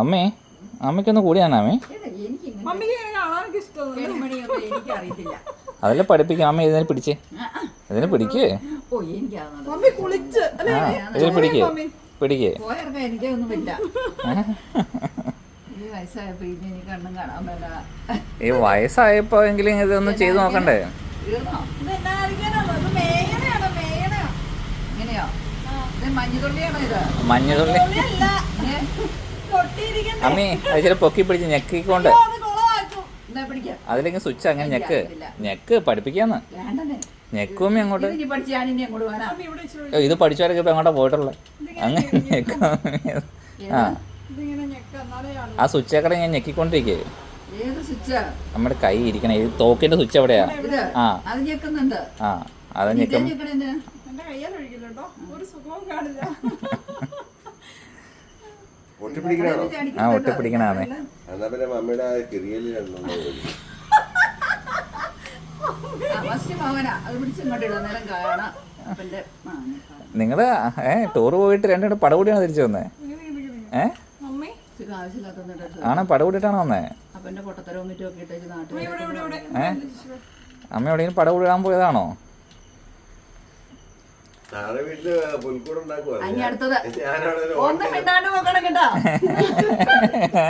അമ്മേ അമ്മയ്ക്കൊന്ന് കൂടിയാണ് അമ്മേ. അതെല്ലാം പഠിപ്പിക്കാം അമ്മ. ഇതിനെ പിടിച്ചേ, ഇതിനെ പിടിക്കേ, ഇതിനെ പിടിക്കേ പിടിക്കേ. ഈ വയസ്സായപ്പോ എങ്കിലും ഇതൊന്ന് ചെയ്ത് നോക്കണ്ടേ? മഞ്ഞതുള്ളി അമ്മേ അത് ചില പൊക്കി പിടിച്ച് ഞെക്കിക്കൊണ്ട് അതിലേക്ക് സ്വിച്ച് അങ്ങനെ ഞെക്ക് ഞെക്ക് പഠിപ്പിക്കാന്ന് ഞെക്കുമ്മ അങ്ങോട്ട്. ഇത് പഠിച്ചവരൊക്കെ ഇപ്പൊ എങ്ങോട്ടാ പോയിട്ടുള്ളത്? അങ്ങനെ ഞെക്ക. ആ സ്വിച്ചേക്കടെ ഞാൻ ഞെക്കിക്കൊണ്ടിരിക്കേ. നമ്മുടെ കൈ ഇരിക്കണേ. ഇത് തോക്കിന്റെ സ്വിച്ച് എവിടെയാ? ആ ആ അത് ഞെക്കും. ആ ഒട്ടിപ്പിടിക്കണേ. നിങ്ങള് ടൂർ പോയിട്ട് രണ്ടും പടകൂടിയാണ് തിരിച്ചു വന്നേ? ആണോ പടകൂടിയിട്ടാണോ വന്നേ? അമ്മ എവിടെയെങ്കിലും പടകൂടിടാൻ പോയതാണോ? അടുത്തത് ഒന്നും മിണ്ടാണ്ട് നോക്കണം കേട്ടോ.